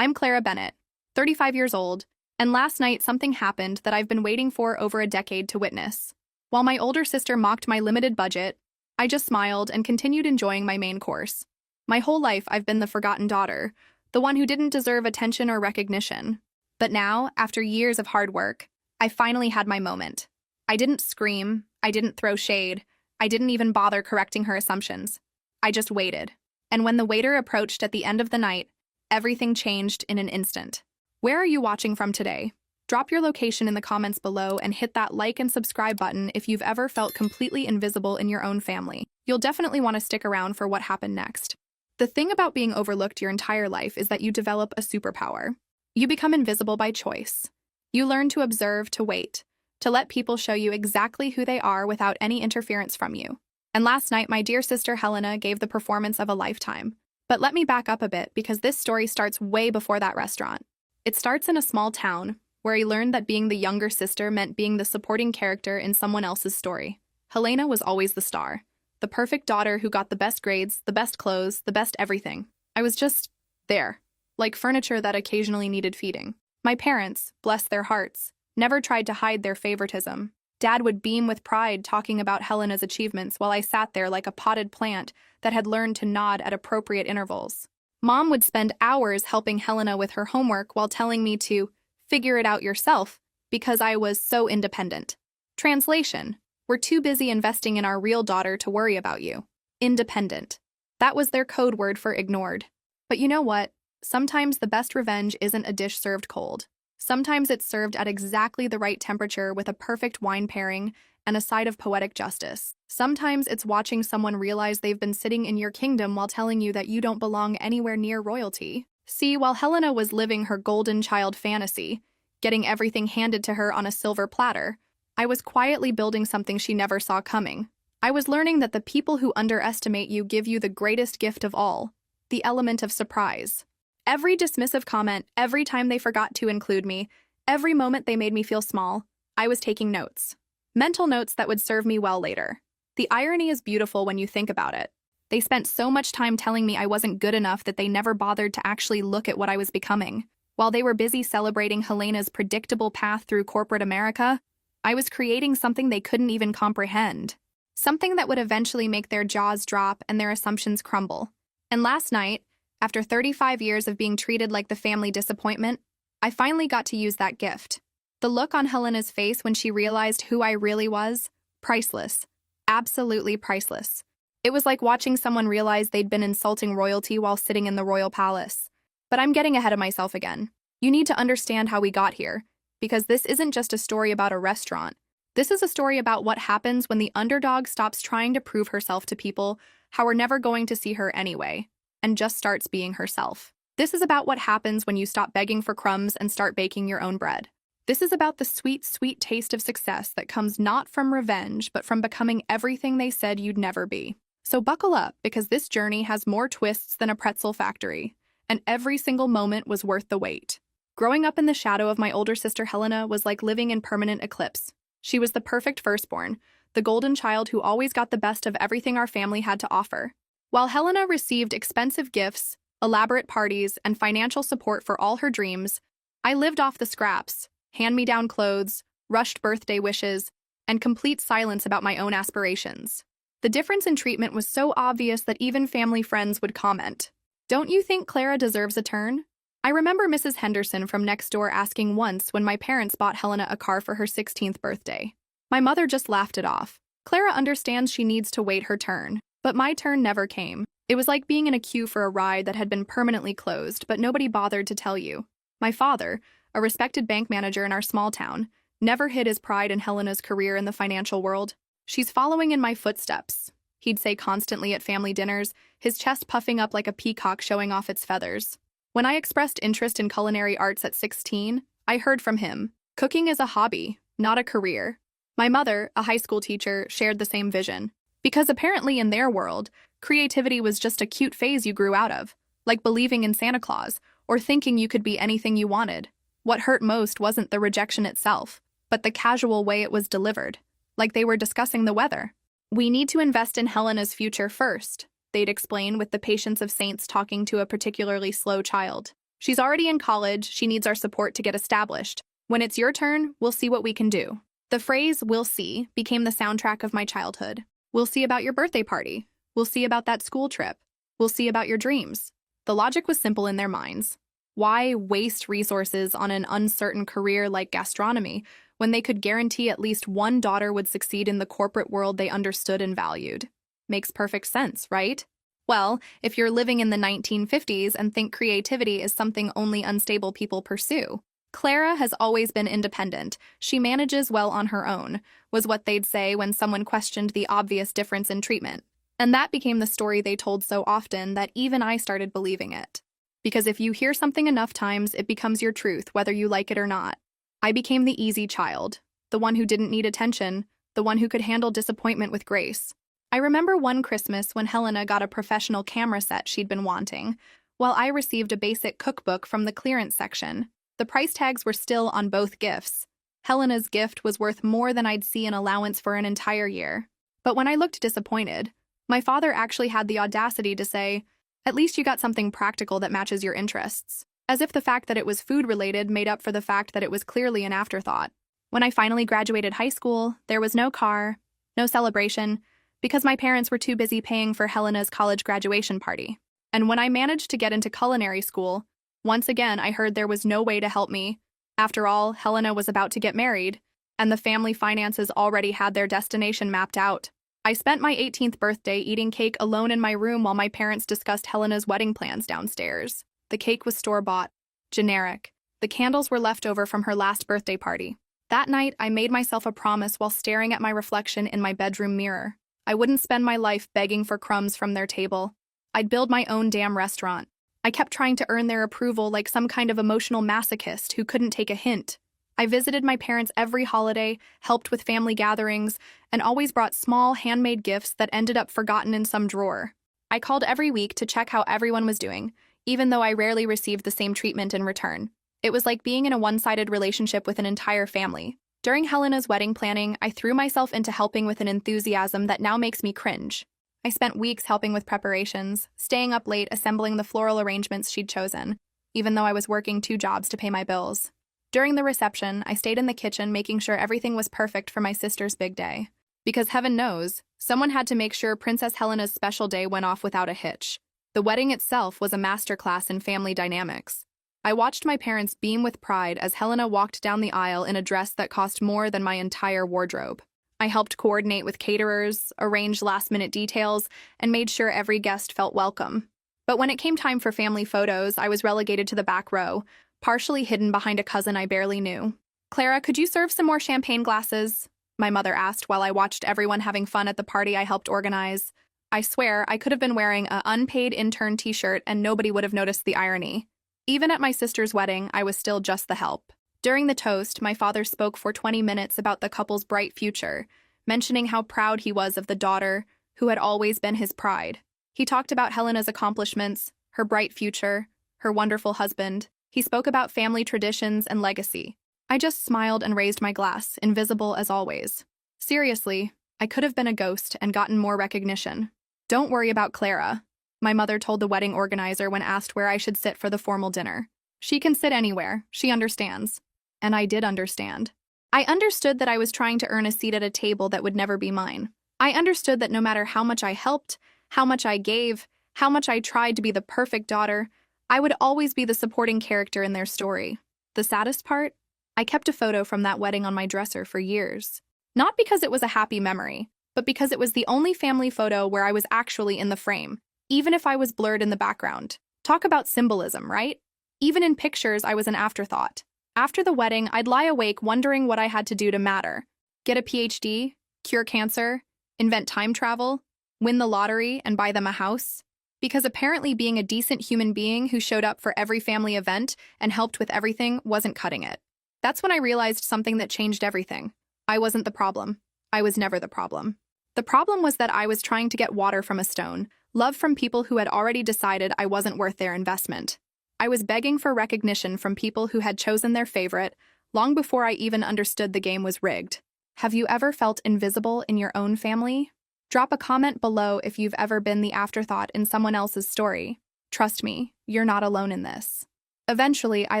I'm Clara Bennett, 35 years old, and last night something happened that I've been waiting for over a decade to witness. While my older sister mocked my limited budget, I just smiled and continued enjoying my main course. My whole life I've been the forgotten daughter, the one who didn't deserve attention or recognition. But now, after years of hard work, I finally had my moment. I didn't scream, I didn't throw shade, I didn't even bother correcting her assumptions. I just waited. And when the waiter approached at the end of the night, everything changed in an instant. Where are you watching from today? Drop your location in the comments below and hit that like and subscribe button if you've ever felt completely invisible in your own family. You'll definitely want to stick around for what happened next. The thing about being overlooked your entire life is that you develop a superpower. You become invisible by choice. You learn to observe, to wait, to let people show you exactly who they are without any interference from you. And last night, my dear sister Helena gave the performance of a lifetime. But let me back up a bit because this story starts way before that restaurant. It starts in a small town where I learned that being the younger sister meant being the supporting character in someone else's story. Helena was always the star, the perfect daughter who got the best grades, the best clothes, the best everything. I was just there, like furniture that occasionally needed feeding. My parents, bless their hearts, never tried to hide their favoritism. Dad would beam with pride talking about Helena's achievements while I sat there like a potted plant that had learned to nod at appropriate intervals. Mom would spend hours helping Helena with her homework while telling me to figure it out yourself because I was so independent. Translation: we're too busy investing in our real daughter to worry about you. Independent. That was their code word for ignored. But you know what? Sometimes the best revenge isn't a dish served cold. Sometimes it's served at exactly the right temperature with a perfect wine pairing and a side of poetic justice. Sometimes it's watching someone realize they've been sitting in your kingdom while telling you that you don't belong anywhere near royalty. See, while Helena was living her golden child fantasy, getting everything handed to her on a silver platter, I was quietly building something she never saw coming. I was learning that the people who underestimate you give you the greatest gift of all, the element of surprise. Every dismissive comment, every time they forgot to include me, every moment they made me feel small, I was taking notes. Mental notes that would serve me well later. The irony is beautiful when you think about it. They spent so much time telling me I wasn't good enough that they never bothered to actually look at what I was becoming. While they were busy celebrating Helena's predictable path through corporate America, I was creating something they couldn't even comprehend. Something that would eventually make their jaws drop and their assumptions crumble. And last night, after 35 years of being treated like the family disappointment, I finally got to use that gift. The look on Helena's face when she realized who I really was, priceless. Absolutely priceless. It was like watching someone realize they'd been insulting royalty while sitting in the royal palace. But I'm getting ahead of myself again. You need to understand how we got here, because this isn't just a story about a restaurant. This is a story about what happens when the underdog stops trying to prove herself to people how we're never going to see her anyway, and just starts being herself. This is about what happens when you stop begging for crumbs and start baking your own bread. This is about the sweet, sweet taste of success that comes not from revenge, but from becoming everything they said you'd never be. So buckle up, because this journey has more twists than a pretzel factory, and every single moment was worth the wait. Growing up in the shadow of my older sister Helena was like living in permanent eclipse. She was the perfect firstborn, the golden child who always got the best of everything our family had to offer. While Helena received expensive gifts, elaborate parties, and financial support for all her dreams, I lived off the scraps, hand-me-down clothes, rushed birthday wishes, and complete silence about my own aspirations. The difference in treatment was so obvious that even family friends would comment, "Don't you think Clara deserves a turn?" I remember Mrs. Henderson from next door asking once when my parents bought Helena a car for her 16th birthday. My mother just laughed it off. Clara understands she needs to wait her turn, but my turn never came. It was like being in a queue for a ride that had been permanently closed, but nobody bothered to tell you. My father, a respected bank manager in our small town, never hid his pride in Helena's career in the financial world. "She's following in my footsteps," he'd say constantly at family dinners, his chest puffing up like a peacock showing off its feathers. When I expressed interest in culinary arts at 16, I heard from him, "Cooking is a hobby, not a career." My mother, a high school teacher, shared the same vision. Because apparently in their world, creativity was just a cute phase you grew out of, like believing in Santa Claus or thinking you could be anything you wanted. What hurt most wasn't the rejection itself, but the casual way it was delivered, like they were discussing the weather. "We need to invest in Helena's future first," they'd explain with the patience of saints talking to a particularly slow child. She's already in college, she needs our support to get established. When it's your turn, we'll see what we can do. The phrase, "we'll see," became the soundtrack of my childhood. We'll see about your birthday party. We'll see about that school trip. We'll see about your dreams. The logic was simple in their minds. Why waste resources on an uncertain career like gastronomy when they could guarantee at least one daughter would succeed in the corporate world they understood and valued? Makes perfect sense, right? Well, if you're living in the 1950s and think creativity is something only unstable people pursue. Clara has always been independent. She manages well on her own, was what they'd say when someone questioned the obvious difference in treatment. And that became the story they told so often that even I started believing it. Because if you hear something enough times, it becomes your truth, whether you like it or not. I became the easy child, the one who didn't need attention, the one who could handle disappointment with grace. I remember one Christmas when Helena got a professional camera set she'd been wanting, while I received a basic cookbook from the clearance section. The price tags were still on both gifts. Helena's gift was worth more than I'd see an allowance for an entire year. But when I looked disappointed, my father actually had the audacity to say, "At least you got something practical that matches your interests," as if the fact that it was food-related made up for the fact that it was clearly an afterthought. When I finally graduated high school, there was no car, no celebration, because my parents were too busy paying for Helena's college graduation party. And when I managed to get into culinary school, once again I heard there was no way to help me. After all, Helena was about to get married, and the family finances already had their destination mapped out. I spent my 18th birthday eating cake alone in my room while my parents discussed Helena's wedding plans downstairs. The cake was store-bought, generic. The candles were left over from her last birthday party. That night, I made myself a promise while staring at my reflection in my bedroom mirror. I wouldn't spend my life begging for crumbs from their table. I'd build my own damn restaurant. I kept trying to earn their approval like some kind of emotional masochist who couldn't take a hint. I visited my parents every holiday, helped with family gatherings, and always brought small, handmade gifts that ended up forgotten in some drawer. I called every week to check how everyone was doing, even though I rarely received the same treatment in return. It was like being in a one-sided relationship with an entire family. During Helena's wedding planning, I threw myself into helping with an enthusiasm that now makes me cringe. I spent weeks helping with preparations, staying up late assembling the floral arrangements she'd chosen, even though I was working 2 jobs to pay my bills. During the reception, I stayed in the kitchen making sure everything was perfect for my sister's big day. Because heaven knows, someone had to make sure Princess Helena's special day went off without a hitch. The wedding itself was a masterclass in family dynamics. I watched my parents beam with pride as Helena walked down the aisle in a dress that cost more than my entire wardrobe. I helped coordinate with caterers, arrange last-minute details, and made sure every guest felt welcome. But when it came time for family photos, I was relegated to the back row, partially hidden behind a cousin I barely knew. "Clara, could you serve some more champagne glasses?" my mother asked while I watched everyone having fun at the party I helped organize. I swear, I could have been wearing an unpaid intern t-shirt and nobody would have noticed the irony. Even at my sister's wedding, I was still just the help. During the toast, my father spoke for 20 minutes about the couple's bright future, mentioning how proud he was of the daughter, who had always been his pride. He talked about Helena's accomplishments, her bright future, her wonderful husband. He spoke about family traditions and legacy. I just smiled and raised my glass, invisible as always. Seriously, I could have been a ghost and gotten more recognition. "Don't worry about Clara," my mother told the wedding organizer when asked where I should sit for the formal dinner. "She can sit anywhere, she understands." And I did understand. I understood that I was trying to earn a seat at a table that would never be mine. I understood that no matter how much I helped, how much I gave, how much I tried to be the perfect daughter, I would always be the supporting character in their story. The saddest part? I kept a photo from that wedding on my dresser for years. Not because it was a happy memory, but because it was the only family photo where I was actually in the frame, even if I was blurred in the background. Talk about symbolism, right? Even in pictures, I was an afterthought. After the wedding, I'd lie awake wondering what I had to do to matter. Get a PhD, cure cancer, invent time travel, win the lottery, and buy them a house. Because apparently being a decent human being who showed up for every family event and helped with everything wasn't cutting it. That's when I realized something that changed everything. I wasn't the problem. I was never the problem. The problem was that I was trying to get water from a stone, love from people who had already decided I wasn't worth their investment. I was begging for recognition from people who had chosen their favorite, long before I even understood the game was rigged. Have you ever felt invisible in your own family? Drop a comment below if you've ever been the afterthought in someone else's story. Trust me, you're not alone in this. Eventually, I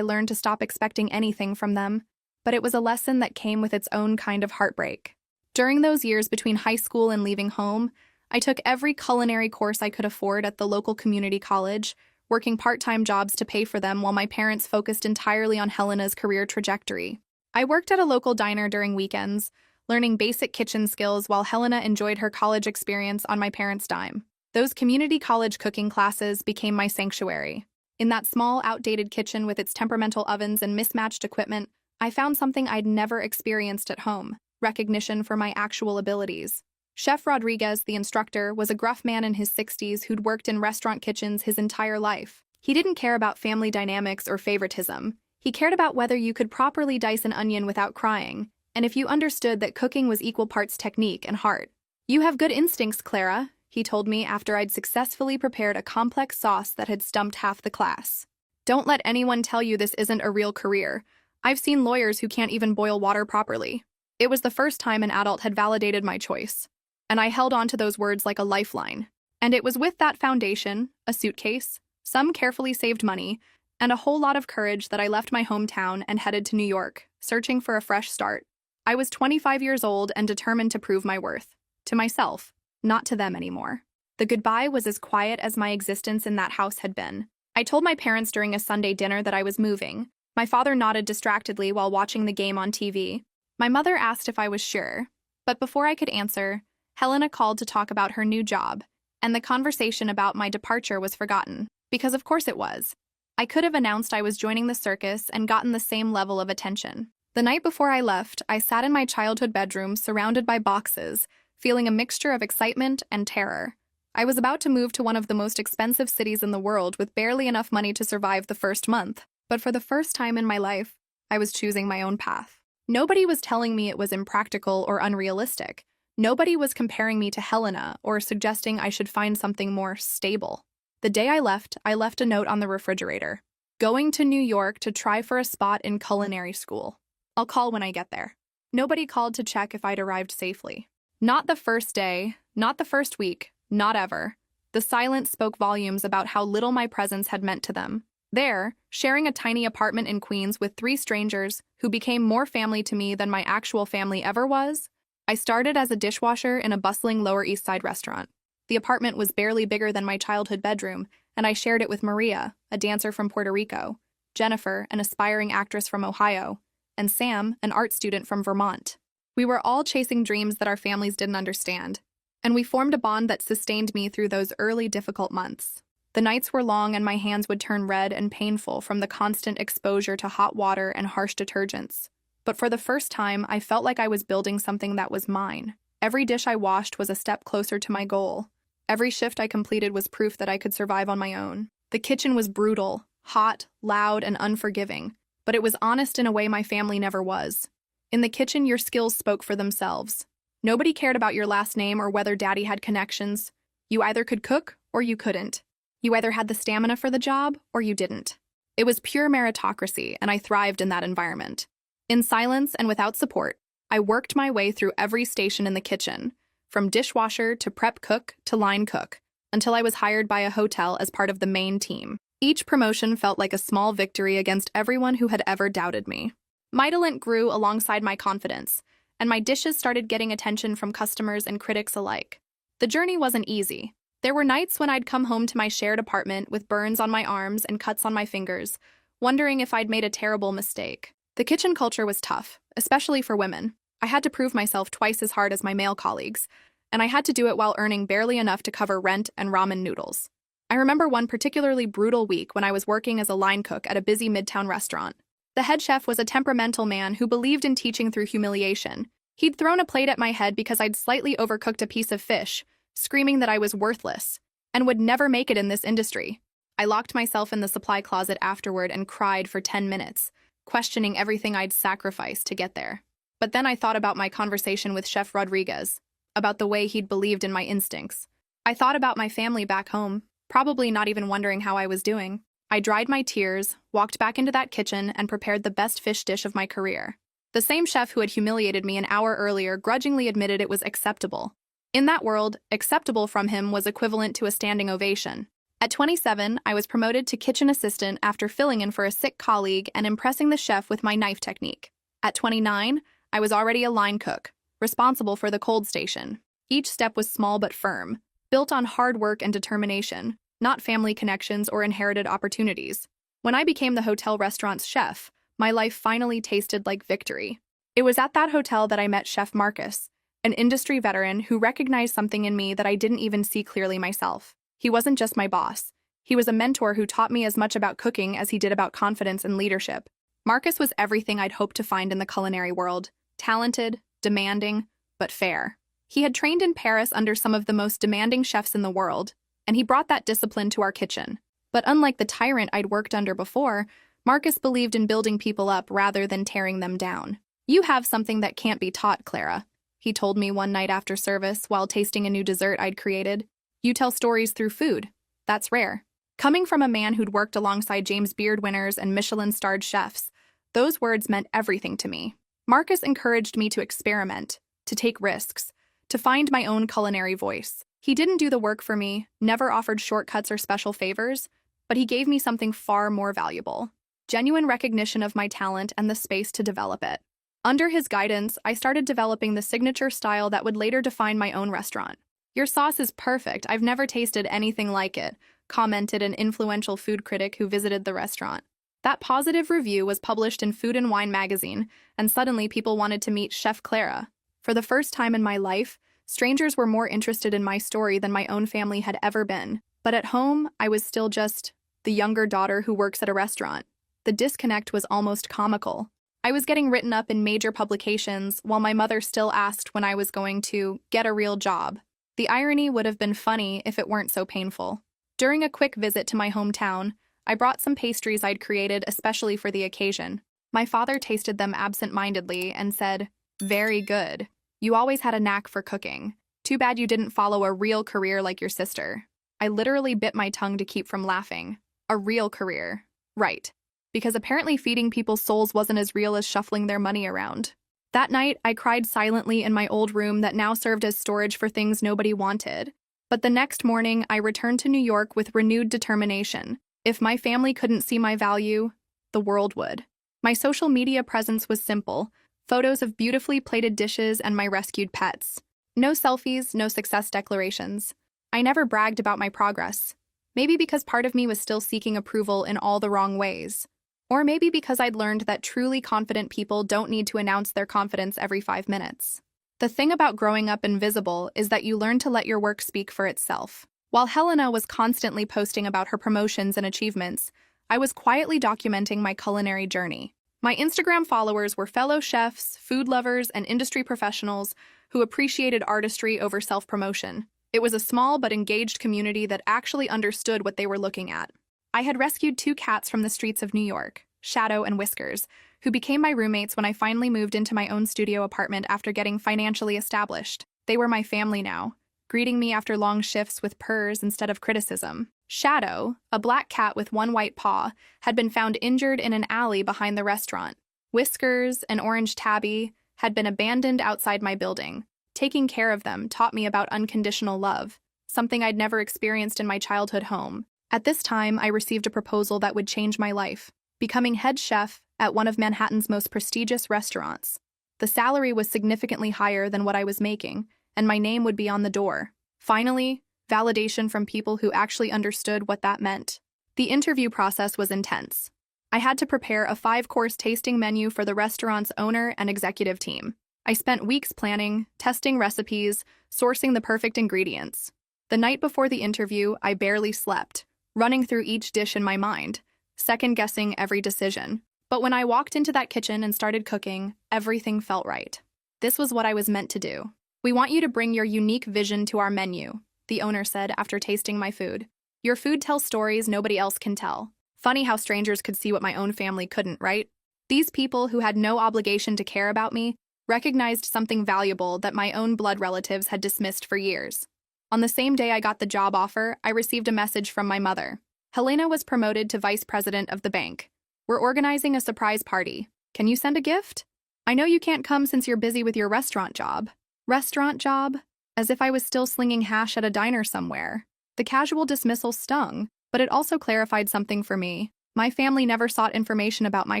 learned to stop expecting anything from them, but it was a lesson that came with its own kind of heartbreak. During those years between high school and leaving home, I took every culinary course I could afford at the local community college, working part-time jobs to pay for them while my parents focused entirely on Helena's career trajectory. I worked at a local diner during weekends, learning basic kitchen skills while Helena enjoyed her college experience on my parents' dime. Those community college cooking classes became my sanctuary. In that small, outdated kitchen with its temperamental ovens and mismatched equipment, I found something I'd never experienced at home: recognition for my actual abilities. Chef Rodriguez, the instructor, was a gruff man in his 60s who'd worked in restaurant kitchens his entire life. He didn't care about family dynamics or favoritism. He cared about whether you could properly dice an onion without crying, and if you understood that cooking was equal parts technique and heart. "You have good instincts, Clara," he told me after I'd successfully prepared a complex sauce that had stumped half the class. "Don't let anyone tell you this isn't a real career. I've seen lawyers who can't even boil water properly." It was the first time an adult had validated my choice, and I held on to those words like a lifeline. And it was with that foundation, a suitcase, some carefully saved money, and a whole lot of courage that I left my hometown and headed to New York, searching for a fresh start. I was 25 years old and determined to prove my worth. To myself, not to them anymore. The goodbye was as quiet as my existence in that house had been. I told my parents during a Sunday dinner that I was moving. My father nodded distractedly while watching the game on TV. My mother asked if I was sure, but before I could answer, Helena called to talk about her new job, and the conversation about my departure was forgotten, because of course it was. I could have announced I was joining the circus and gotten the same level of attention. The night before I left, I sat in my childhood bedroom surrounded by boxes, feeling a mixture of excitement and terror. I was about to move to one of the most expensive cities in the world with barely enough money to survive the first month, but for the first time in my life, I was choosing my own path. Nobody was telling me it was impractical or unrealistic. Nobody was comparing me to Helena or suggesting I should find something more stable. The day I left a note on the refrigerator. "Going to New York to try for a spot in culinary school. I'll call when I get there." Nobody called to check if I'd arrived safely. Not the first day, not the first week, not ever. The silence spoke volumes about how little my presence had meant to them. There, sharing a tiny apartment in Queens with 3 strangers who became more family to me than my actual family ever was, I started as a dishwasher in a bustling Lower East Side restaurant. The apartment was barely bigger than my childhood bedroom, and I shared it with Maria, a dancer from Puerto Rico, Jennifer, an aspiring actress from Ohio, and Sam, an art student from Vermont. We were all chasing dreams that our families didn't understand, and we formed a bond that sustained me through those early difficult months. The nights were long and my hands would turn red and painful from the constant exposure to hot water and harsh detergents. But for the first time, I felt like I was building something that was mine. Every dish I washed was a step closer to my goal. Every shift I completed was proof that I could survive on my own. The kitchen was brutal, hot, loud, and unforgiving, but it was honest in a way my family never was. In the kitchen, your skills spoke for themselves. Nobody cared about your last name or whether daddy had connections. You either could cook or you couldn't. You either had the stamina for the job or you didn't. It was pure meritocracy, and I thrived in that environment. In silence and without support, I worked my way through every station in the kitchen, from dishwasher to prep cook to line cook, until I was hired by a hotel as part of the main team. Each promotion felt like a small victory against everyone who had ever doubted me. My talent grew alongside my confidence, and my dishes started getting attention from customers and critics alike. The journey wasn't easy. There were nights when I'd come home to my shared apartment with burns on my arms and cuts on my fingers, wondering if I'd made a terrible mistake. The kitchen culture was tough, especially for women. I had to prove myself twice as hard as my male colleagues, and I had to do it while earning barely enough to cover rent and ramen noodles. I remember one particularly brutal week when I was working as a line cook at a busy midtown restaurant. The head chef was a temperamental man who believed in teaching through humiliation. He'd thrown a plate at my head because I'd slightly overcooked a piece of fish, screaming that I was worthless and would never make it in this industry. I locked myself in the supply closet afterward and cried for 10 minutes, questioning everything I'd sacrificed to get there. But then I thought about my conversation with Chef Rodriguez, about the way he'd believed in my instincts. I thought about my family back home, probably not even wondering how I was doing. I dried my tears, walked back into that kitchen, and prepared the best fish dish of my career. The same chef who had humiliated me an hour earlier grudgingly admitted it was acceptable. In that world, acceptable from him was equivalent to a standing ovation. At 27, I was promoted to kitchen assistant after filling in for a sick colleague and impressing the chef with my knife technique. At 29, I was already a line cook, responsible for the cold station. Each step was small but firm, built on hard work and determination, not family connections or inherited opportunities. When I became the hotel restaurant's chef, my life finally tasted like victory. It was at that hotel that I met Chef Marcus, an industry veteran who recognized something in me that I didn't even see clearly myself. He wasn't just my boss. He was a mentor who taught me as much about cooking as he did about confidence and leadership. Marcus was everything I'd hoped to find in the culinary world: talented, demanding, but fair. He had trained in Paris under some of the most demanding chefs in the world, and he brought that discipline to our kitchen. But unlike the tyrant I'd worked under before, Marcus believed in building people up rather than tearing them down. "You have something that can't be taught, Clara," he told me one night after service while tasting a new dessert I'd created. "You tell stories through food. That's rare." Coming from a man who'd worked alongside James Beard winners and Michelin-starred chefs, those words meant everything to me. Marcus encouraged me to experiment, to take risks, to find my own culinary voice. He didn't do the work for me, never offered shortcuts or special favors, but he gave me something far more valuable: genuine recognition of my talent and the space to develop it. Under his guidance, I started developing the signature style that would later define my own restaurant. "Your sauce is perfect. I've never tasted anything like it," commented an influential food critic who visited the restaurant. That positive review was published in Food and Wine magazine, and suddenly people wanted to meet Chef Clara. For the first time in my life, strangers were more interested in my story than my own family had ever been. But at home, I was still just the younger daughter who works at a restaurant. The disconnect was almost comical. I was getting written up in major publications while my mother still asked when I was going to get a real job. The irony would have been funny if it weren't so painful. During a quick visit to my hometown, I brought some pastries I'd created especially for the occasion. My father tasted them absent-mindedly and said, "Very good. You always had a knack for cooking. Too bad you didn't follow a real career like your sister." I literally bit my tongue to keep from laughing. A real career. Right. Because apparently feeding people's souls wasn't as real as shuffling their money around. That night, I cried silently in my old room that now served as storage for things nobody wanted. But the next morning, I returned to New York with renewed determination. If my family couldn't see my value, the world would. My social media presence was simple: photos of beautifully plated dishes and my rescued pets. No selfies, no success declarations. I never bragged about my progress. Maybe because part of me was still seeking approval in all the wrong ways. Or maybe because I'd learned that truly confident people don't need to announce their confidence every 5 minutes. The thing about growing up invisible is that you learn to let your work speak for itself. While Helena was constantly posting about her promotions and achievements, I was quietly documenting my culinary journey. My Instagram followers were fellow chefs, food lovers, and industry professionals who appreciated artistry over self-promotion. It was a small but engaged community that actually understood what they were looking at. I had rescued 2 cats from the streets of New York, Shadow and Whiskers, who became my roommates when I finally moved into my own studio apartment after getting financially established. They were my family now, greeting me after long shifts with purrs instead of criticism. Shadow, a black cat with one white paw, had been found injured in an alley behind the restaurant. Whiskers, an orange tabby, had been abandoned outside my building. Taking care of them taught me about unconditional love, something I'd never experienced in my childhood home. At this time, I received a proposal that would change my life: becoming head chef at one of Manhattan's most prestigious restaurants. The salary was significantly higher than what I was making, and my name would be on the door. Finally, validation from people who actually understood what that meant. The interview process was intense. I had to prepare a 5-course tasting menu for the restaurant's owner and executive team. I spent weeks planning, testing recipes, sourcing the perfect ingredients. The night before the interview, I barely slept, running through each dish in my mind, second-guessing every decision. But when I walked into that kitchen and started cooking, everything felt right. This was what I was meant to do. "We want you to bring your unique vision to our menu," the owner said after tasting my food. "Your food tells stories nobody else can tell." Funny how strangers could see what my own family couldn't, right? These people who had no obligation to care about me recognized something valuable that my own blood relatives had dismissed for years. On the same day I got the job offer, I received a message from my mother. "Helena was promoted to vice president of the bank. We're organizing a surprise party. Can you send a gift? I know you can't come since you're busy with your restaurant job." Restaurant job? As if I was still slinging hash at a diner somewhere. The casual dismissal stung, But it also clarified something for me. My family never sought information about my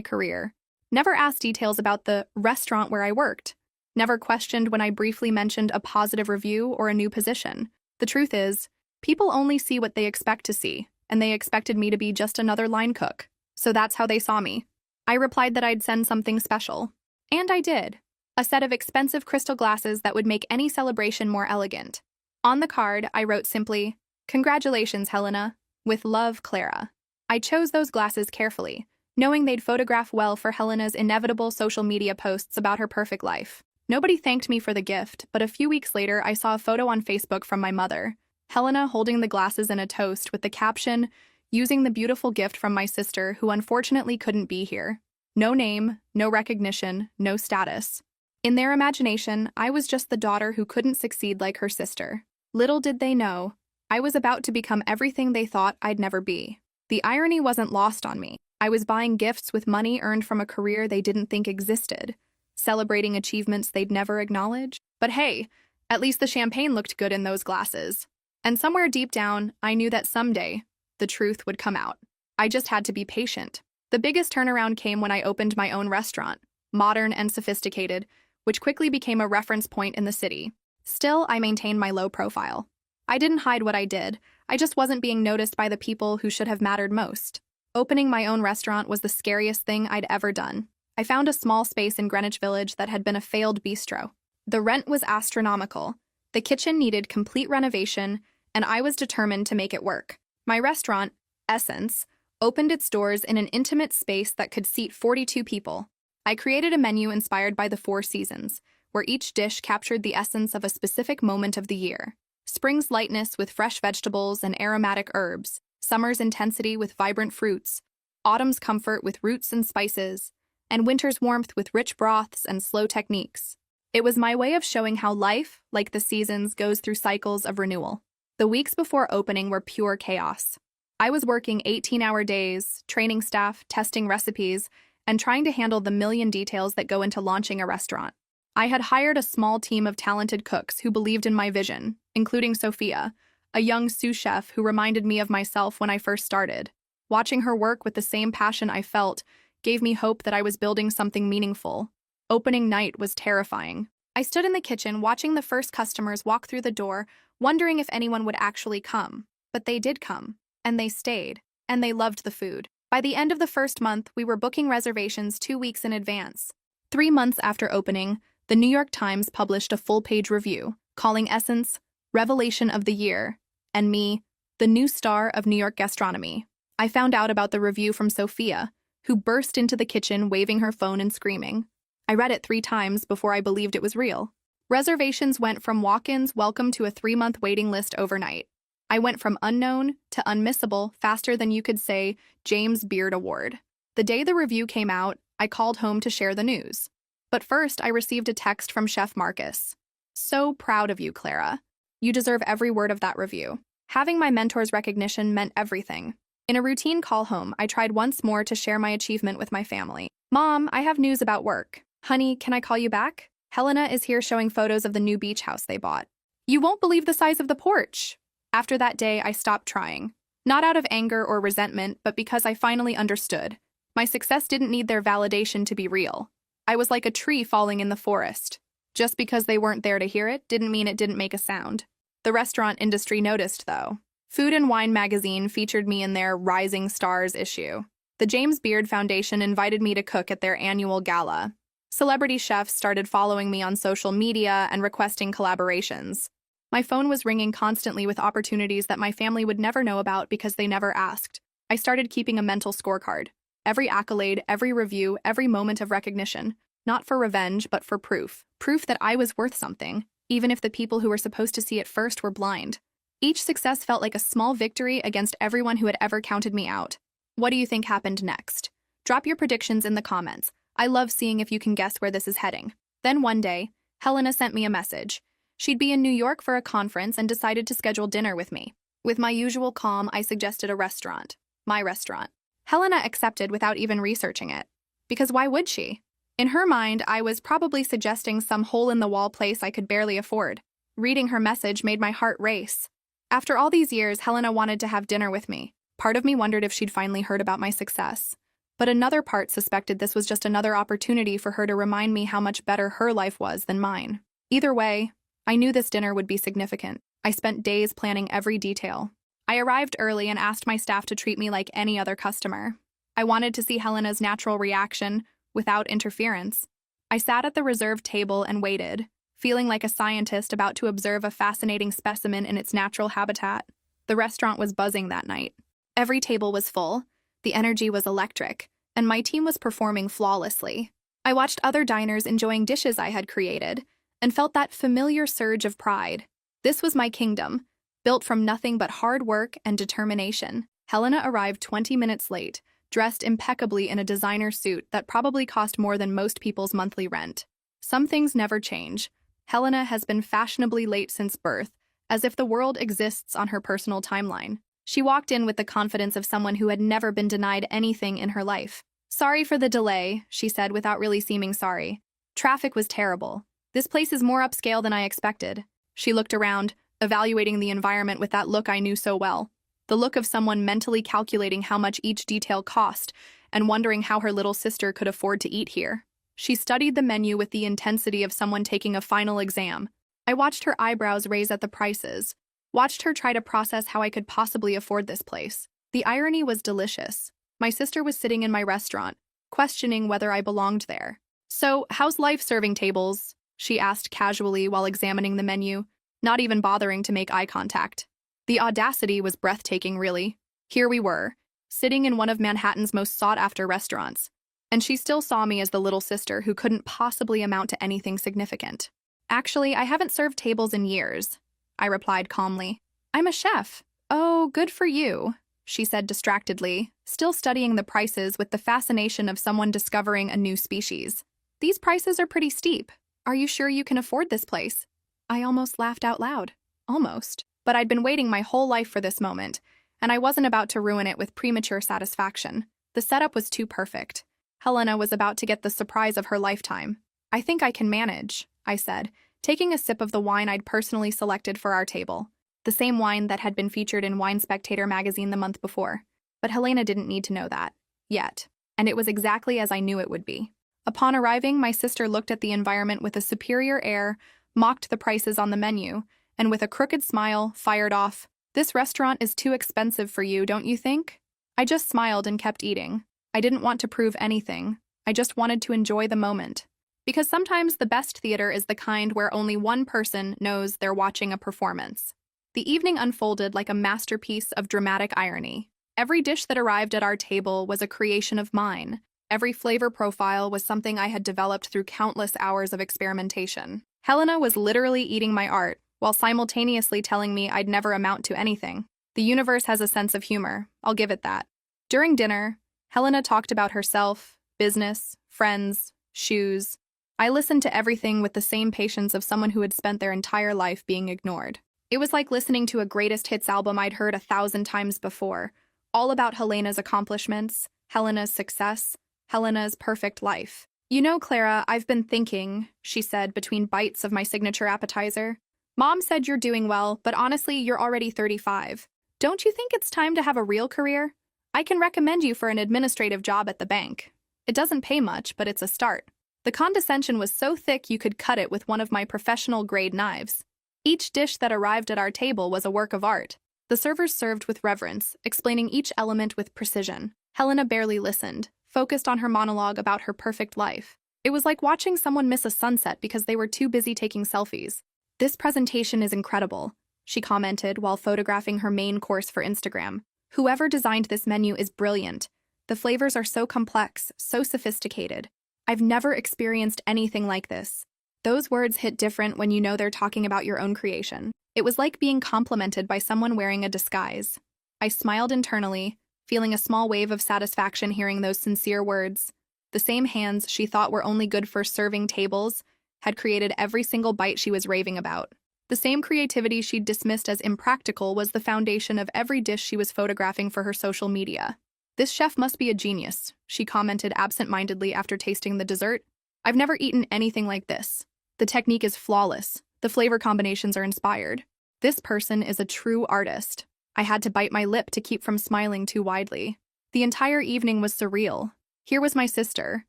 career, never asked details about the restaurant where I worked, never questioned when I briefly mentioned a positive review or a new position. The truth is, people only see what they expect to see, and they expected me to be just another line cook. So that's how they saw me. I replied that I'd send something special. And I did. A set of expensive crystal glasses that would make any celebration more elegant. On the card, I wrote simply, "Congratulations, Helena. With love, Clara." I chose those glasses carefully, knowing they'd photograph well for Helena's inevitable social media posts about her perfect life. Nobody thanked me for the gift, but a few weeks later I saw a photo on Facebook from my mother, Helena holding the glasses in a toast with the caption, "Using the beautiful gift from my sister who unfortunately couldn't be here." No name, no recognition, no status. In their imagination, I was just the daughter who couldn't succeed like her sister. Little did they know, I was about to become everything they thought I'd never be. The irony wasn't lost on me. I was buying gifts with money earned from a career they didn't think existed, celebrating achievements they'd never acknowledge. But hey, at least the champagne looked good in those glasses. And somewhere deep down, I knew that someday, the truth would come out. I just had to be patient. The biggest turnaround came when I opened my own restaurant, modern and sophisticated, which quickly became a reference point in the city. Still, I maintained my low profile. I didn't hide what I did, I just wasn't being noticed by the people who should have mattered most. Opening my own restaurant was the scariest thing I'd ever done. I found a small space in Greenwich Village that had been a failed bistro. The rent was astronomical. The kitchen needed complete renovation, and I was determined to make it work. My restaurant, Essence, opened its doors in an intimate space that could seat 42 people. I created a menu inspired by the 4 seasons, where each dish captured the essence of a specific moment of the year. Spring's lightness with fresh vegetables and aromatic herbs, summer's intensity with vibrant fruits, autumn's comfort with roots and spices, and winter's warmth with rich broths and slow techniques. It was my way of showing how life, like the seasons, goes through cycles of renewal. The weeks before opening were pure chaos. I was working 18-hour days, training staff, testing recipes, and trying to handle the million details that go into launching a restaurant. I had hired a small team of talented cooks who believed in my vision, including Sophia, a young sous chef who reminded me of myself when I first started. Watching her work with the same passion I felt gave me hope that I was building something meaningful. Opening night was terrifying. I stood in the kitchen watching the first customers walk through the door, wondering if anyone would actually come. But they did come, and they stayed, and they loved the food. By the end of the first month, we were booking reservations 2 weeks in advance. 3 months after opening, the New York Times published a full-page review, calling Essence Revelation of the Year, and me, the new star of New York gastronomy. I found out about the review from Sophia, who burst into the kitchen waving her phone and screaming. I read it 3 times before I believed it was real. Reservations went from walk-ins welcome to a 3-month waiting list overnight. I went from unknown to unmissable faster than you could say James Beard Award. The day the review came out, I called home to share the news. But first, I received a text from Chef Marcus. "So proud of you, Clara. You deserve every word of that review." Having my mentor's recognition meant everything. In a routine call home, I tried once more to share my achievement with my family. "Mom, I have news about work." "Honey, can I call you back? Helena is here showing photos of the new beach house they bought. You won't believe the size of the porch." After that day, I stopped trying. Not out of anger or resentment, but because I finally understood. My success didn't need their validation to be real. I was like a tree falling in the forest. Just because they weren't there to hear it didn't mean it didn't make a sound. The restaurant industry noticed, though. Food and Wine magazine featured me in their Rising Stars issue. The James Beard Foundation invited me to cook at their annual gala. Celebrity chefs started following me on social media and requesting collaborations. My phone was ringing constantly with opportunities that my family would never know about because they never asked. I started keeping a mental scorecard. Every accolade, every review, every moment of recognition. Not for revenge, but for proof. Proof that I was worth something, even if the people who were supposed to see it first were blind. Each success felt like a small victory against everyone who had ever counted me out. What do you think happened next? Drop your predictions in the comments. I love seeing if you can guess where this is heading. Then one day, Helena sent me a message. She'd be in New York for a conference and decided to schedule dinner with me. With my usual calm, I suggested a restaurant. My restaurant. Helena accepted without even researching it. Because why would she? In her mind, I was probably suggesting some hole-in-the-wall place I could barely afford. Reading her message made my heart race. After all these years, Helena wanted to have dinner with me. Part of me wondered if she'd finally heard about my success, but another part suspected this was just another opportunity for her to remind me how much better her life was than mine. Either way, I knew this dinner would be significant. I spent days planning every detail. I arrived early and asked my staff to treat me like any other customer. I wanted to see Helena's natural reaction without interference. I sat at the reserved table and waited, feeling like a scientist about to observe a fascinating specimen in its natural habitat. The restaurant was buzzing that night. Every table was full, the energy was electric, and my team was performing flawlessly. I watched other diners enjoying dishes I had created and felt that familiar surge of pride. This was my kingdom, built from nothing but hard work and determination. Helena arrived 20 minutes late, dressed impeccably in a designer suit that probably cost more than most people's monthly rent. Some things never change. Helena has been fashionably late since birth, as if the world exists on her personal timeline. She walked in with the confidence of someone who had never been denied anything in her life. "Sorry for the delay," she said without really seeming sorry. "Traffic was terrible. This place is more upscale than I expected." She looked around, evaluating the environment with that look I knew so well. The look of someone mentally calculating how much each detail cost and wondering how her little sister could afford to eat here. She studied the menu with the intensity of someone taking a final exam. I watched her eyebrows raise at the prices, watched her try to process how I could possibly afford this place. The irony was delicious. My sister was sitting in my restaurant, questioning whether I belonged there. "So, how's life serving tables?" she asked casually while examining the menu, not even bothering to make eye contact. The audacity was breathtaking, really. Here we were, sitting in one of Manhattan's most sought-after restaurants, and she still saw me as the little sister who couldn't possibly amount to anything significant. "Actually, I haven't served tables in years," I replied calmly. "I'm a chef." "Oh, good for you," she said distractedly, still studying the prices with the fascination of someone discovering a new species. "These prices are pretty steep. Are you sure you can afford this place?" I almost laughed out loud. Almost. But I'd been waiting my whole life for this moment, and I wasn't about to ruin it with premature satisfaction. The setup was too perfect. Helena was about to get the surprise of her lifetime. "I think I can manage," I said, taking a sip of the wine I'd personally selected for our table, the same wine that had been featured in Wine Spectator magazine the month before. But Helena didn't need to know that. Yet. And it was exactly as I knew it would be. Upon arriving, my sister looked at the environment with a superior air, mocked the prices on the menu, and with a crooked smile, fired off, "This restaurant is too expensive for you, don't you think?" I just smiled and kept eating. I didn't want to prove anything. I just wanted to enjoy the moment. Because sometimes the best theater is the kind where only one person knows they're watching a performance. The evening unfolded like a masterpiece of dramatic irony. Every dish that arrived at our table was a creation of mine. Every flavor profile was something I had developed through countless hours of experimentation. Helena was literally eating my art, while simultaneously telling me I'd never amount to anything. The universe has a sense of humor, I'll give it that. During dinner, Helena talked about herself, business, friends, shoes. I listened to everything with the same patience of someone who had spent their entire life being ignored. It was like listening to a greatest hits album I'd heard 1,000 times before, all about Helena's accomplishments, Helena's success, Helena's perfect life. "You know, Clara, I've been thinking," she said between bites of my signature appetizer. "Mom said you're doing well, but honestly, you're already 35. Don't you think it's time to have a real career? I can recommend you for an administrative job at the bank. It doesn't pay much, but it's a start." The condescension was so thick you could cut it with one of my professional-grade knives. Each dish that arrived at our table was a work of art. The servers served with reverence, explaining each element with precision. Helena barely listened, focused on her monologue about her perfect life. It was like watching someone miss a sunset because they were too busy taking selfies. "This presentation is incredible," she commented while photographing her main course for Instagram. "Whoever designed this menu is brilliant. The flavors are so complex, so sophisticated. I've never experienced anything like this." Those words hit different when you know they're talking about your own creation. It was like being complimented by someone wearing a disguise. I smiled internally, feeling a small wave of satisfaction hearing those sincere words. The same hands she thought were only good for serving tables had created every single bite she was raving about. The same creativity she'd dismissed as impractical was the foundation of every dish she was photographing for her social media. "This chef must be a genius," she commented absent-mindedly after tasting the dessert. "I've never eaten anything like this. The technique is flawless. The flavor combinations are inspired. This person is a true artist." I had to bite my lip to keep from smiling too widely. The entire evening was surreal. Here was my sister,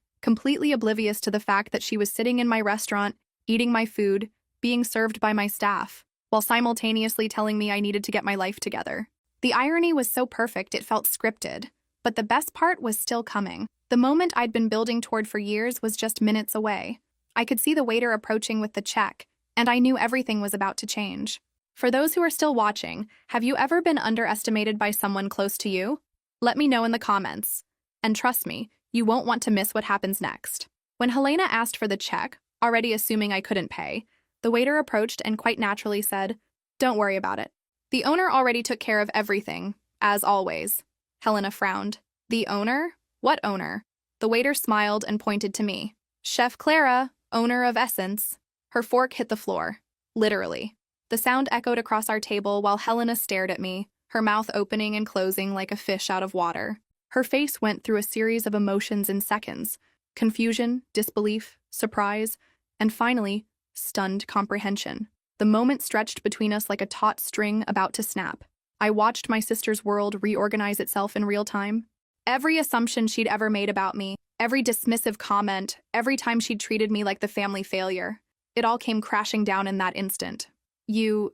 completely oblivious to the fact that she was sitting in my restaurant, eating my food, being served by my staff, while simultaneously telling me I needed to get my life together. The irony was so perfect it felt scripted, but the best part was still coming. The moment I'd been building toward for years was just minutes away. I could see the waiter approaching with the check, and I knew everything was about to change. For those who are still watching, have you ever been underestimated by someone close to you? Let me know in the comments. And trust me, you won't want to miss what happens next. When Helena asked for the check, already assuming I couldn't pay, the waiter approached and quite naturally said, "Don't worry about it. The owner already took care of everything, as always." Helena frowned. "The owner? What owner?" The waiter smiled and pointed to me. "Chef Clara, owner of Essence." Her fork hit the floor. Literally. The sound echoed across our table while Helena stared at me, her mouth opening and closing like a fish out of water. Her face went through a series of emotions in seconds: confusion, disbelief, surprise, and finally, stunned comprehension. The moment stretched between us like a taut string about to snap. I watched my sister's world reorganize itself in real time. Every assumption she'd ever made about me, every dismissive comment, every time she'd treated me like the family failure, it all came crashing down in that instant. You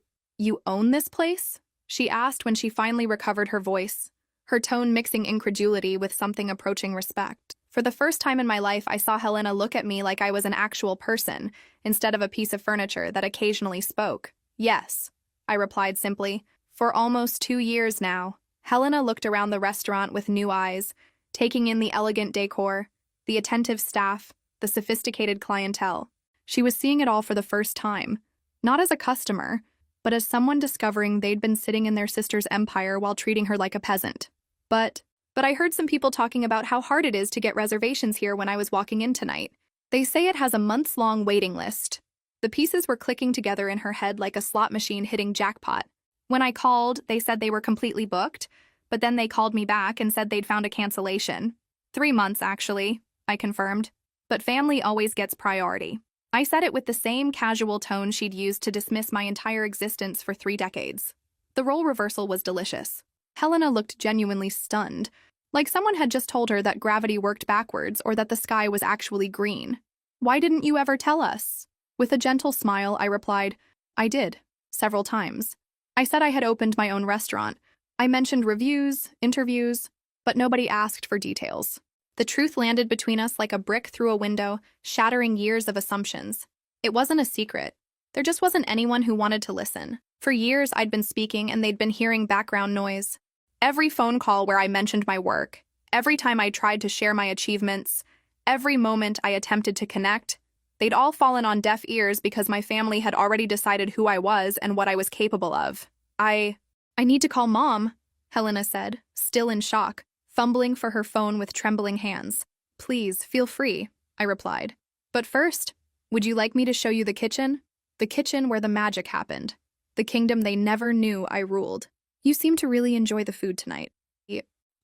own this place?" she asked when she finally recovered her voice, her tone mixing incredulity with something approaching respect. For the first time in my life, I saw Helena look at me like I was an actual person, instead of a piece of furniture that occasionally spoke. "Yes," I replied simply. "For almost 2 years now." Helena looked around the restaurant with new eyes, taking in the elegant decor, the attentive staff, the sophisticated clientele. She was seeing it all for the first time, not as a customer, but as someone discovering they'd been sitting in their sister's empire while treating her like a peasant. But I heard some people talking about how hard it is to get reservations here when I was walking in tonight. They say it has a months-long waiting list. The pieces were clicking together in her head like a slot machine hitting jackpot. When I called, they said they were completely booked, but then they called me back and said they'd found a cancellation. 3 months, actually, I confirmed. But family always gets priority. I said it with the same casual tone she'd used to dismiss my entire existence for 3 decades. The role reversal was delicious. Helena looked genuinely stunned, like someone had just told her that gravity worked backwards or that the sky was actually green. "Why didn't you ever tell us?" With a gentle smile, I replied, "I did, several times. I said I had opened my own restaurant. I mentioned reviews, interviews, but nobody asked for details." The truth landed between us like a brick through a window, shattering years of assumptions. It wasn't a secret. There just wasn't anyone who wanted to listen. For years, I'd been speaking and they'd been hearing background noise. Every phone call where I mentioned my work, every time I tried to share my achievements, every moment I attempted to connect, they'd all fallen on deaf ears because my family had already decided who I was and what I was capable of. I need to call Mom," Helena said, still in shock, fumbling for her phone with trembling hands. "Please, feel free," I replied. "But first, would you like me to show you the kitchen? The kitchen where the magic happened. The kingdom they never knew I ruled. You seem to really enjoy the food tonight.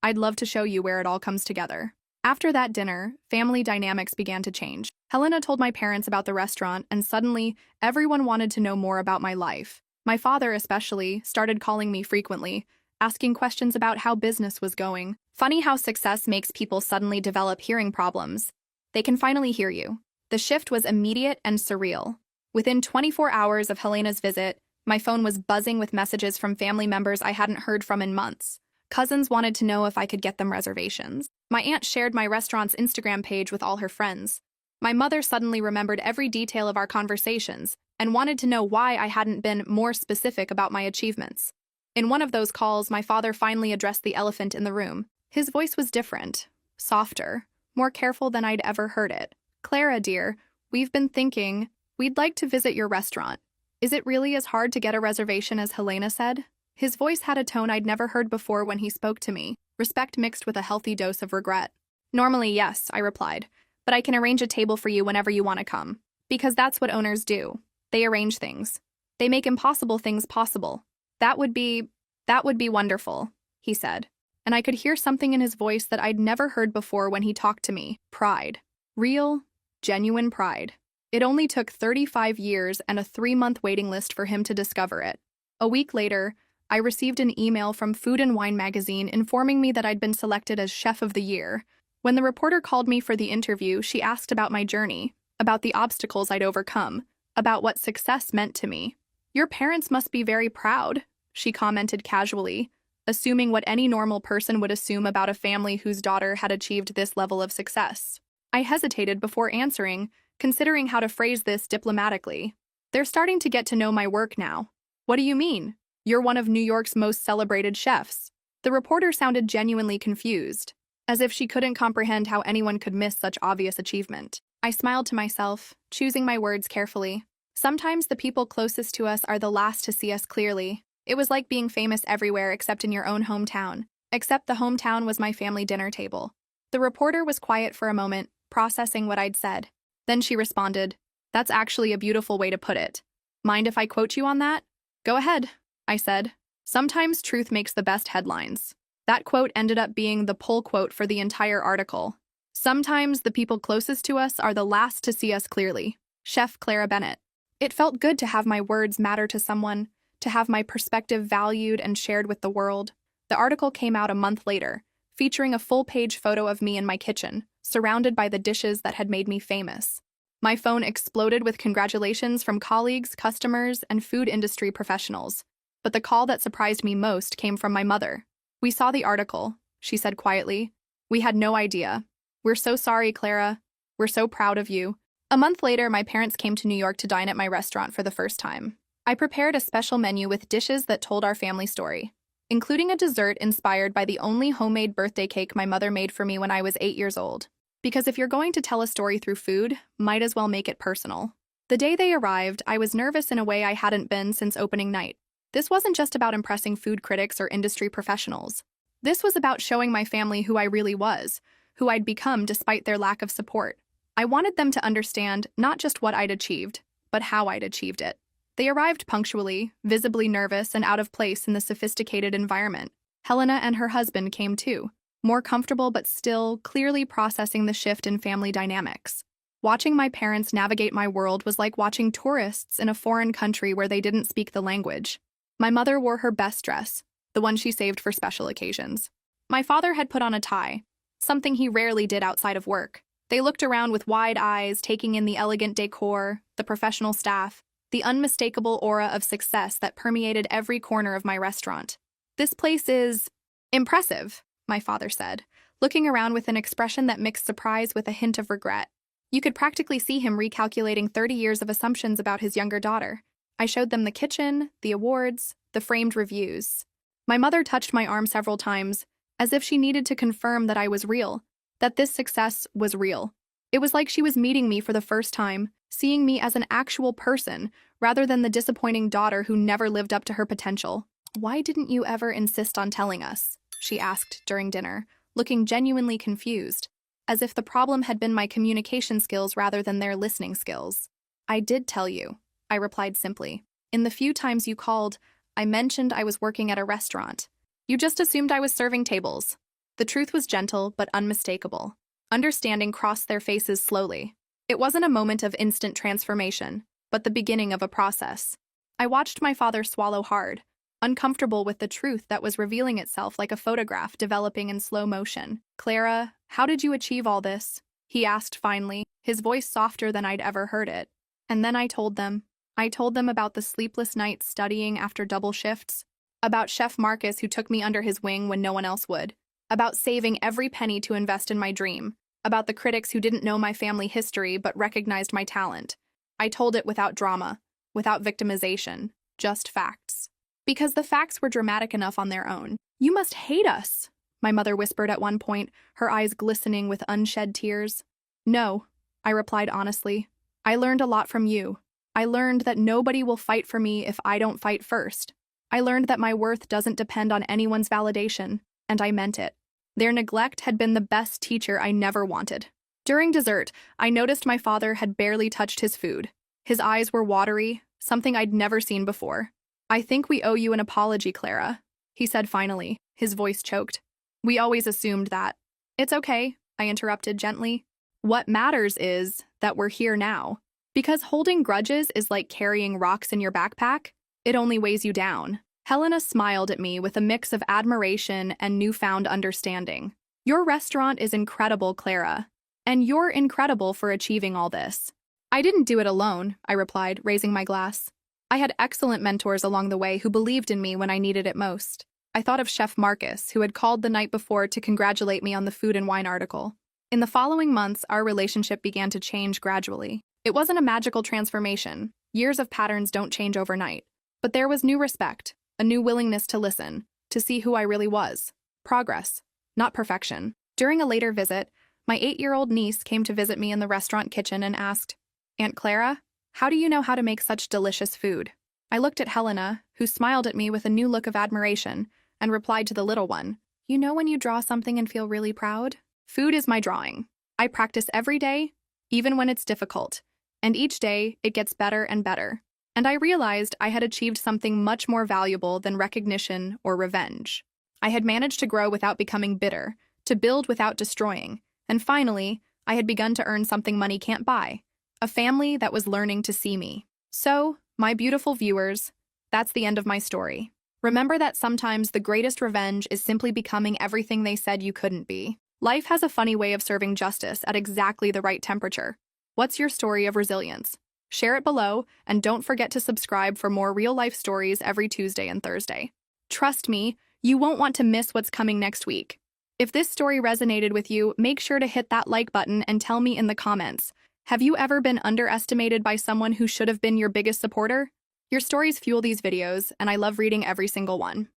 I'd love to show you where it all comes together." After that dinner, family dynamics began to change. Helena told my parents about the restaurant, and suddenly, everyone wanted to know more about my life. My father, especially, started calling me frequently, asking questions about how business was going. Funny how success makes people suddenly develop hearing problems. They can finally hear you. The shift was immediate and surreal. Within 24 hours of Helena's visit, my phone was buzzing with messages from family members I hadn't heard from in months. Cousins wanted to know if I could get them reservations. My aunt shared my restaurant's Instagram page with all her friends. My mother suddenly remembered every detail of our conversations and wanted to know why I hadn't been more specific about my achievements. In one of those calls, my father finally addressed the elephant in the room. His voice was different, softer, more careful than I'd ever heard it. "Clara, dear, we've been thinking, we'd like to visit your restaurant. Is it really as hard to get a reservation as Helena said?" His voice had a tone I'd never heard before when he spoke to me, respect mixed with a healthy dose of regret. "Normally, yes," I replied, "but I can arrange a table for you whenever you want to come. Because that's what owners do. They arrange things. They make impossible things possible. That would be wonderful," he said. And I could hear something in his voice that I'd never heard before when he talked to me. Pride. Real, genuine pride. It only took 35 years and a 3-month waiting list for him to discover it. A week later, I received an email from Food and Wine magazine informing me that I'd been selected as Chef of the Year. When the reporter called me for the interview, she asked about my journey, about the obstacles I'd overcome, about what success meant to me. "Your parents must be very proud," she commented casually, assuming what any normal person would assume about a family whose daughter had achieved this level of success. I hesitated before answering, considering how to phrase this diplomatically. "They're starting to get to know my work now." "What do you mean? You're one of New York's most celebrated chefs." The reporter sounded genuinely confused, as if she couldn't comprehend how anyone could miss such obvious achievement. I smiled to myself, choosing my words carefully. Sometimes the people closest to us are the last to see us clearly. It was like being famous everywhere except in your own hometown. Except the hometown was my family dinner table. The reporter was quiet for a moment, processing what I'd said. Then she responded, "That's actually a beautiful way to put it. Mind if I quote you on that?" "Go ahead," I said. "Sometimes truth makes the best headlines." That quote ended up being the pull quote for the entire article. "Sometimes the people closest to us are the last to see us clearly." Chef Clara Bennett. It felt good to have my words matter to someone, to have my perspective valued and shared with the world. The article came out a month later, featuring a full-page photo of me in my kitchen, surrounded by the dishes that had made me famous. My phone exploded with congratulations from colleagues, customers, and food industry professionals. But the call that surprised me most came from my mother. "We saw the article," she said quietly. "We had no idea. We're so sorry, Clara. We're so proud of you." A month later, my parents came to New York to dine at my restaurant for the first time. I prepared a special menu with dishes that told our family story, including a dessert inspired by the only homemade birthday cake my mother made for me when I was 8 years old. Because if you're going to tell a story through food, might as well make it personal. The day they arrived, I was nervous in a way I hadn't been since opening night. This wasn't just about impressing food critics or industry professionals. This was about showing my family who I really was, who I'd become despite their lack of support. I wanted them to understand not just what I'd achieved, but how I'd achieved it. They arrived punctually, visibly nervous and out of place in the sophisticated environment. Helena and her husband came too, more comfortable but still clearly processing the shift in family dynamics. Watching my parents navigate my world was like watching tourists in a foreign country where they didn't speak the language. My mother wore her best dress, the one she saved for special occasions. My father had put on a tie, something he rarely did outside of work. They looked around with wide eyes, taking in the elegant decor, the professional staff, the unmistakable aura of success that permeated every corner of my restaurant. "This place is impressive," my father said, looking around with an expression that mixed surprise with a hint of regret. You could practically see him recalculating 30 years of assumptions about his younger daughter. I showed them the kitchen, the awards, the framed reviews. My mother touched my arm several times, as if she needed to confirm that I was real, that this success was real. It was like she was meeting me for the first time, seeing me as an actual person, rather than the disappointing daughter who never lived up to her potential. "Why didn't you ever insist on telling us?" she asked during dinner, looking genuinely confused, as if the problem had been my communication skills rather than their listening skills. "I did tell you," I replied simply. "In the few times you called, I mentioned I was working at a restaurant. You just assumed I was serving tables." The truth was gentle but unmistakable. Understanding crossed their faces slowly. It wasn't a moment of instant transformation, but the beginning of a process. I watched my father swallow hard, uncomfortable with the truth that was revealing itself like a photograph developing in slow motion. "Clara, how did you achieve all this?" he asked finally, his voice softer than I'd ever heard it. And then I told them. I told them about the sleepless nights studying after double shifts, about Chef Marcus who took me under his wing when no one else would, about saving every penny to invest in my dream, about the critics who didn't know my family history but recognized my talent. I told it without drama, without victimization, just facts. Because the facts were dramatic enough on their own. "You must hate us," my mother whispered at one point, her eyes glistening with unshed tears. "No," I replied honestly. "I learned a lot from you. I learned that nobody will fight for me if I don't fight first. I learned that my worth doesn't depend on anyone's validation, and I meant it. Their neglect had been the best teacher I never wanted." During dessert, I noticed my father had barely touched his food. His eyes were watery, something I'd never seen before. "I think we owe you an apology, Clara," he said finally, his voice choked. "We always assumed that." "It's okay," I interrupted gently. "What matters is that we're here now. Because holding grudges is like carrying rocks in your backpack. It only weighs you down. Helena smiled at me with a mix of admiration and newfound understanding. Your restaurant is incredible, Clara. And you're incredible for achieving all this. I didn't do it alone, I replied, raising my glass. I had excellent mentors along the way who believed in me when I needed it most. I thought of Chef Marcus, who had called the night before to congratulate me on the food and wine article. In the following months, our relationship began to change gradually. It wasn't a magical transformation. Years of patterns don't change overnight. But there was new respect, a new willingness to listen, to see who I really was. Progress, not perfection. During a later visit, my 8-year-old niece came to visit me in the restaurant kitchen and asked, "Aunt Clara, how do you know how to make such delicious food?" I looked at Helena, who smiled at me with a new look of admiration, and replied to the little one, "You know when you draw something and feel really proud? Food is my drawing. I practice every day, even when it's difficult, and each day it gets better and better." And I realized I had achieved something much more valuable than recognition or revenge. I had managed to grow without becoming bitter, to build without destroying, and finally, I had begun to earn something money can't buy, a family that was learning to see me. So, my beautiful viewers, that's the end of my story. Remember that sometimes the greatest revenge is simply becoming everything they said you couldn't be. Life has a funny way of serving justice at exactly the right temperature. What's your story of resilience? Share it below, and don't forget to subscribe for more real-life stories every Tuesday and Thursday. Trust me, you won't want to miss what's coming next week. If this story resonated with you, make sure to hit that like button and tell me in the comments, have you ever been underestimated by someone who should have been your biggest supporter? Your stories fuel these videos, and I love reading every single one.